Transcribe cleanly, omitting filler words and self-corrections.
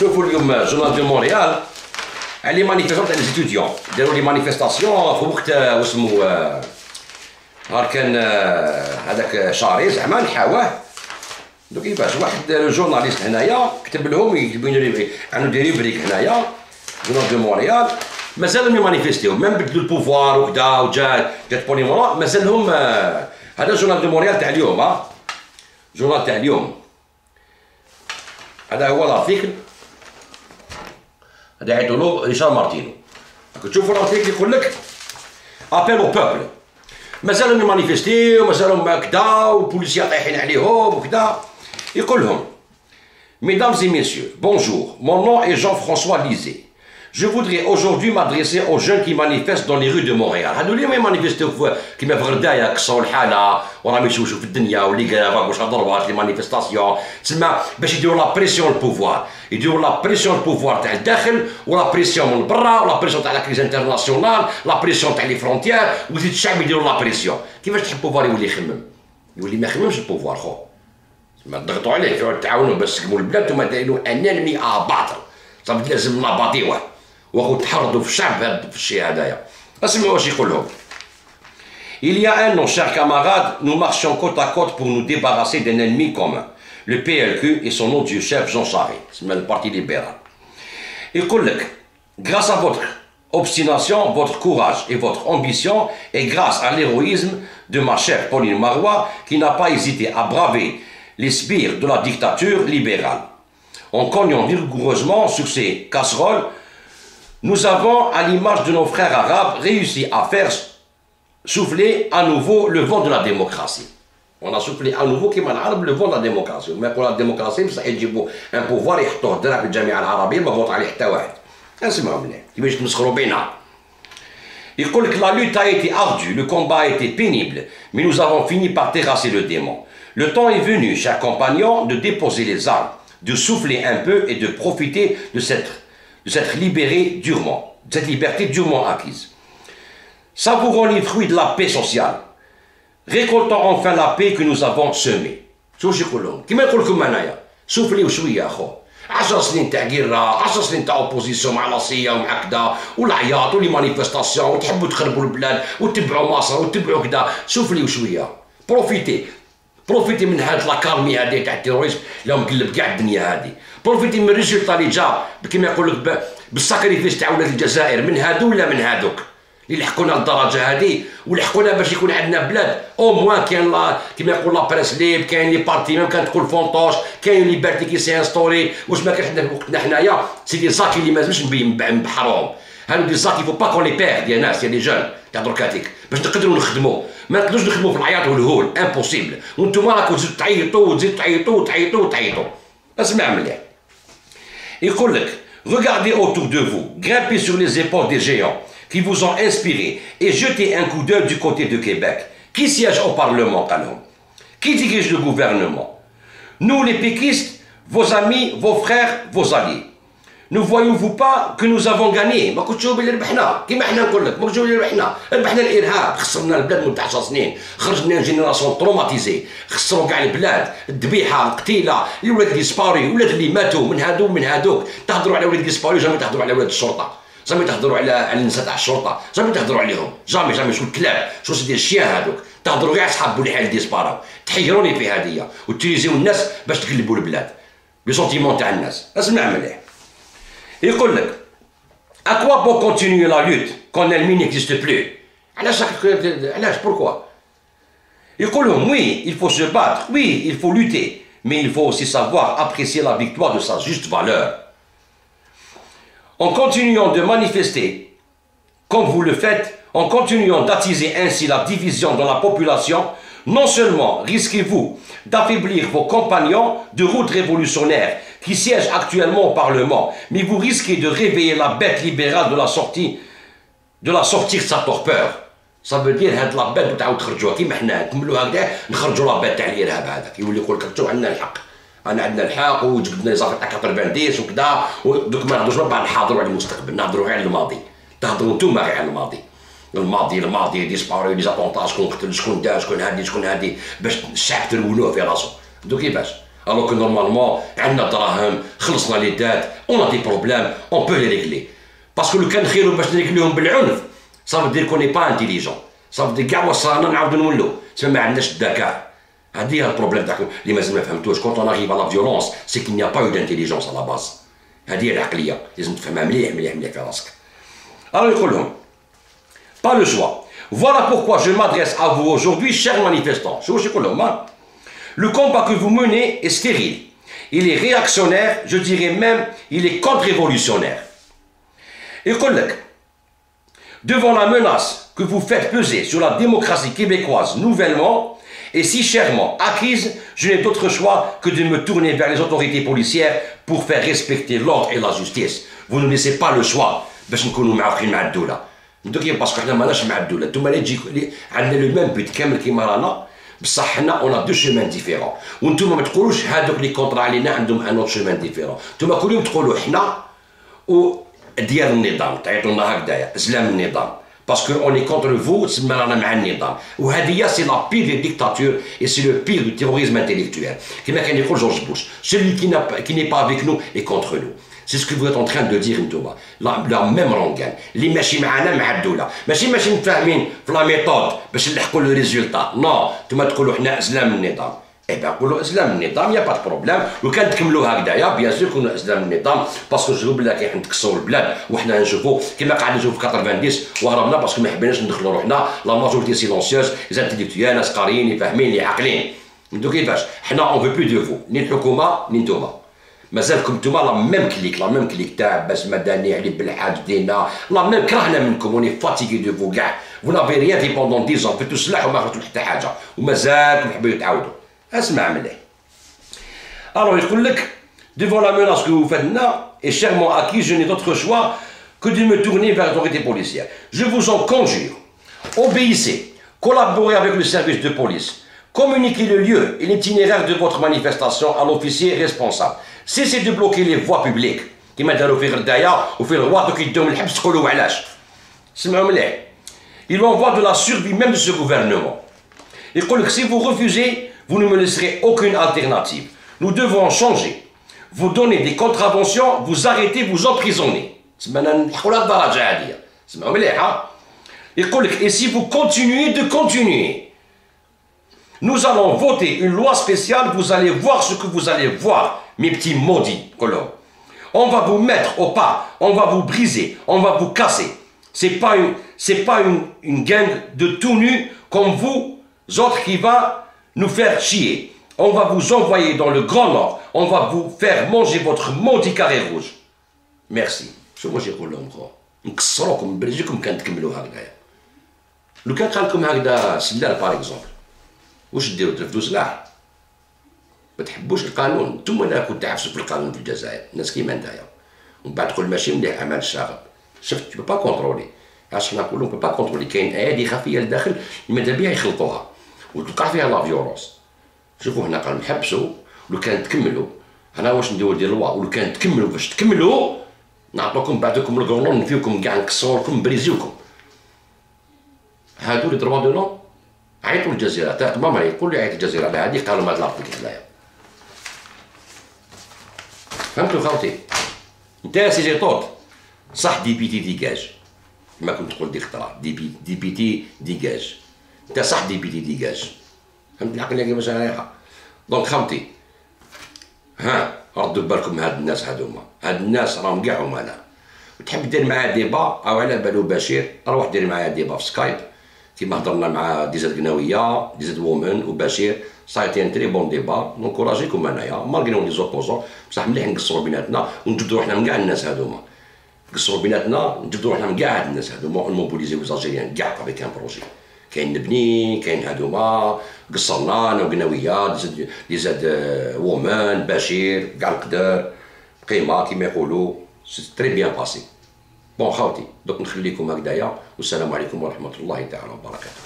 شوفوا اليوم جورنال دو مونريال على لي مانيفيستاسيون تاع ليزيتيديون داروا لي مانيفيستاسيون في وقت واسمو نهار كان هذاك شهري زعما نحاوه دوك كيفاش واحد جورناليست هنايا كتب لهم يكتبوا لي عنده دي ريبريك هنايا جورنال دو مونريال مازالهم يمانيفيستيو ميم بدلوا البوفوار وكذا وجات بوليمورا مازالهم هذا جورنال دو مونريال تاع اليوم جورنال تاع اليوم هذا هو الارتيكل هذا يعيطوا ريشار مارتينو تشوفوا الارتيكل يقول لك ابيل او بوبل مازالهم يمانيفيستيو مازالهم كذا والبوليسيا طايحين عليهم وكذا يقول لهم Mesdames et messieurs, bonjour, mon nom est Jean-François Lisée. Je voudrais aujourd'hui m'adresser aux jeunes qui manifestent dans les rues de Montréal. هادو اللي يمانيفيستيو كيما في غردايه كسروا الحاله وراهم يشوشوا في الدنيا واللي كافا واش ضربات لي مانيفيستاسيون تسمى باش يديروا لا بريسيون البوفوار يديروا لا بريسيون البوفوار تاع الداخل ولا بريسيون من برا ولا بريسيون تاع لا كريز انترناسيونال لا بريسيون تاع لي فرونتيير وزيد الشعب يديروا لا بريسيون كيفاش تحب البوفوار يولي يخمم يولي ما يخممش البوفوار خو ما تضغطوا عليه تعاونوا باش تسكموا البلاد وما دايروا اناني باطل صافي لازم نباطيوه وهو تحرضوا في الشعب في الشيء هذايا اسمعوا واش يقول لهم Il y a un an, chers camarades, nous marchions côte à côte pour nous débarrasser d'un ennemi commun, le PLQ et son odieux chef Jean Charest, c'est le Parti libéral. يقول لك grâce à votre obstination, votre courage et votre ambition, et grâce à l'héroïsme de ma chère Pauline Marois, qui n'a pas hésité à braver les sbires de la dictature libérale. En cognant vigoureusement sur ces casseroles, nous avons, à l'image de nos frères arabes, réussi à faire souffler à nouveau le vent de la démocratie. On a soufflé à nouveau كيما العرب le vent de la démocratie. ما يقول الديمقراطية بصح يجيبوا ان بوفوار يحطوه الدرع في الجامعة العربية ما فوت عليه حتى واحد. اسمعوا مليح كيفاش تمسخروا بينا. يقول لك la lutte a été ardue, le combat a été pénible, mais nous avons fini par terrasser le démon. Le temps est venu, chers compagnons, de déposer les armes, de souffler un peu et de profiter de cette liberté durement acquise. Savourons les fruits de la paix sociale. Récoltons enfin la paix que nous avons semée. شوف يقول لهم كيما نقول لكم انايا سوفليو شويه اخو 10 سنين تاع غيره 10 سنين تاع اوبوزيسيون مع لاصيه ومع كذا والعياط ولي مانيفيستاسيون وتحبوا تخربوا البلاد وتتبعوا مصر وتتبعوا كذا سوفليو شويه بروفيتي من هاد لاكارمي هادي تاع التيروريزم اللي مقلب كاع الدنيا هادي بروفيتي من الريزولتا اللي جا كيما يقول لك بالساكريفيس تاع ولاد الجزائر من هادو ولا من هادوك اللي لحقونا للدرجه هادي ولحقونا باش يكون عندنا بلاد او موان كاين كيما يقول لا بريس ليب كاين لي بارتي ميم كانت تقول فونطوش كاين ليبرتي كي سي انستوري واش ما كان عندنا في وقتنا حنايا سي دي زاكي اللي مازالش نبحروهم هادو دي زاكي فو با كون لي بيرد يا ناس يا لي جون تاع دركاتيك باش نقدروا نخدموا ما نقدروش نخدموا في العياط والهول امبوسيبل وانتم راكم تزيدوا تعيطوا وتزيدوا تعيطوا وتعيطوا وتعيطوا اسمع مليح يقول لك regardez autour de vous grimpez sur les épaules des géants qui vous ont inspiré et jetez un coup d'œil du côté de Québec. Qui siège au Parlement, Canon? Qui dirige le gouvernement? Nous, les péquistes, vos amis, vos frères, vos alliés. Ne voyons-vous pas que nous avons gagné? ما كنتش تشوفوا اللي ربحنا كيما احنا نقول لك ما كنتش اللي ربحنا الارهاب خسرنا البلاد مده 10 سنين خرجنا جينيراسيون تروماتيزي خسروا كاع البلاد الذبيحه القتيله الولاد ديسباري الولاد اللي ماتوا من هادو من هادوك تهضروا على ولاد ديسباري جامي تهضروا على ولاد الشرطه جامي تهضروا على النساء تاع الشرطه جامي تهضروا عليهم جامي شو الكلاب شو سيدي الشيان هادوك تهضروا كاع صحاب بولي ديسباراو تحيروني في هذه وتيزيو الناس باش تقلبوا البلاد بسونتيمون تاع الناس اسمع مليح يقول لك à quoi bon continuer la lutte quand l'ennemi n'existe plus علاش pourquoi يقول لهم oui il faut se battre oui il faut lutter mais il faut aussi savoir apprécier la victoire de sa juste valeur en continuant de manifester comme vous le faites en continuant d'attiser ainsi la division dans la population non seulement risquez-vous d'affaiblir vos compagnons de route révolutionnaire qui siègent actuellement au Parlement, mais vous risquez de réveiller la bête libérale de la sortir de sa torpeur. Ça veut dire هاد لا بيت تعاود تخرجوها كيما حنا نكملوا هكذا نخرجوا لا بيت تاع الارهاب هذاك يولي يقول لك عندنا الحق عندنا الحق وجبدنا زافي تاع 90 وكذا ودوك ما نهضروش بعد نحاضروا على المستقبل نهضروا غير على الماضي تهضروا نتوما غير على الماضي ديسباري لي زابونطاج شكون قتل شكون دار شكون هادي باش الشعب تلونوه في راسو دوك كيفاش alors que normalement عندنا دراهم خلصنا لي دات on a des problèmes on peut les régler parce que لو كان خيرو باش نريكليهم بالعنف ça veut dire qu'on n'est pas intelligent ça veut dire كاع وصلنا نعاودو نولو تسمى ما عندناش الذكاء هذه هي البروبليم تاعكم اللي مازال ما فهمتوش quand on arrive à la violence c'est qu'il n'y a pas eu d'intelligence à la base هذه هي العقليه لازم تفهمها مليح مليح مليح في راسك alors يقول لهم pas le choix voilà pourquoi je m'adresse à vous aujourd'hui chers manifestants شو واش يقول لهم le combat que vous menez est stérile il est réactionnaire je dirais même il est contre-révolutionnaire يقول لك devant la menace que vous faites peser sur la démocratie québécoise nouvellement et si chèrement acquise, je n'ai d'autre choix que de me tourner vers les autorités policières pour faire respecter l'ordre et la justice. Vous ne laissez pas le choix باش نكونوا معاقين مع الدولة. دوك باسكو حنا ماناش مع الدولة، نتوما اللي تجي عندنا لو ميم بوت كامل كيما رانا، بصح حنا اون دو شومان ديفيرون، وانتوما ما تقولوش هذوك لي كونطرا علينا عندهم ان اوت شومان ديفيرون، نتوما كل يوم تقولوا حنا و ديال النظام، تعيطوا لنا هكذايا، زلام النظام. Parce qu'on est contre vous, c'est c'est la pire des dictatures et c'est le pire du terrorisme intellectuel. Comme dit George Bush, celui qui n'est pas avec nous est contre nous. C'est ce que vous êtes en train de dire, Ntouma. La même rengaine. Les machines معنا مع الدولة. ماشي متفاهمين في la méthode باش نلحقوا le résultat. Non, نتوما تقولوا حنا إسلام النظام. Eh bien, نقولوا إسلام النظام, y a pas de problème. وكان تكملوا هكذايا, bien sûr كنا إسلام النظام, باسكو جو بلا كي نتكسروا البلاد وحنا نشوفوا كيما قاعد نشوفوا في 90 وهربنا باسكو ما حبيناش ندخلوا روحنا لا ماجورتي سيلونسيوز, لي انتيليكتويال, ناس قاريين, اللي فاهمين, اللي عاقلين. انتو كيفاش؟ حنا اون فو بلو دو فو, ني الحكومة ني نتوما. مازالكم نتوما لا ميم كليك تاع باش مدني علي بالحاج دينا, لا ميم كرهنا منكم, وني فاتيكي دو فو كاع. Vous n'avez rien fait pendant 10 ans, فتو سلاح وما خرجتوا حتى حاجة, ومازالكم حبيتوا تعاودوا. اسمع مليح. Alors يقول لك devant la menace que vous faites là et chèrement acquis, je n'ai d'autre choix que de me tourner vers l'autorité policière. Je vous en conjure, obéissez, collaborez avec le service de police, communiquez le lieu et l'itinéraire de votre manifestation à l'officier responsable. Cessez de bloquer les voies publiques. كما داروا في غردايا وفي الرواط وكيدوهم الحبس تقولوا علاش. سمعوا مليح. Il en va de la survie même de ce gouvernement. يقول لك si vous refusez, vous ne me laisserez aucune alternative. Nous devons changer. Vous donnez des contraventions, vous arrêtez, vous emprisonnez. Et si vous continuez de continuer, nous allons voter une loi spéciale, vous allez voir ce que vous allez voir, mes petits maudits. On va vous mettre au pas, on va vous briser, on va vous casser. C'est pas une gang de tout nus comme vous autres qui va nous faire chier. On va vous envoyer dans le Grand Nord. On va vous faire manger votre maudit carré rouge. Merci. شو واش يقول لهم خو؟ نكسروكم برجلكم كان تكملوا هكذايا. لو كان قال لكم هكذا سلال باغ اكزومبل. واش ديروا؟ ترفدوا سلاح. ما تحبوش القانون، نتوما اللي راكم تعفسوا في القانون في الجزائر، الناس كيما نتايا. ومن بعد تقول ماشي مليح اعمال الشاغب. شفت تو با كونترولي. علاش حنا نقولوا با كونترولي، كاين ايادي خفيه لداخل ماذا بيها يخلطوها. وتوقع فيها لا فيولونس. شوفوا هنا قال نحبسوا ولو كان تكملوا هنا واش نديروا ديال الوا ولو كان تكملوا باش تكملوا نعطوكم بعدكم القرون فيكم كاع نكسروكم نبريزيوكم. هادو لي دروا دو نون عيطوا الجزيره تاع ماما يقول لي عيط الجزيره على هذه قالوا ما لارتيكل هنايا. فهمتوا خاوتي؟ نتا سي جي طوط صح ديبيتي ديجاج ما كنت تقول ديك الطرا ديبيتي ديجاج نتا صح ديبيتي ديجاج. فهمت العقليه كيفاش رايحه؟ دونك خمتي ها ردوا بالكم هاد الناس هاد الناس راهم كاع عملاء. تحب دير معاه ديبا او على بالو بشير روح دير معاه ديبا في سكايب كيما هضرنا مع ديزاد قناويه ديزاد وومن وبشير سايتي ان تري بون ديبا نكوراجيكم انايا مالغري لي زوبوزون بصح مليح نقصروا بيناتنا ونجبدوا روحنا من كاع الناس هادوما نقصروا بيناتنا نجبدوا روحنا من كاع هاد الناس هادوما ونموبيليزيو زالجيريان كاع افيك ان بروجي. كاين نبني كاين هادوما قصرنا انا وقناويه ديزاد وومن بشير كاع القدر قيمه كيما يقولوا سي تري بيان باسي. بون خاوتي دوك نخليكم هكذايا والسلام عليكم ورحمه الله تعالى وبركاته.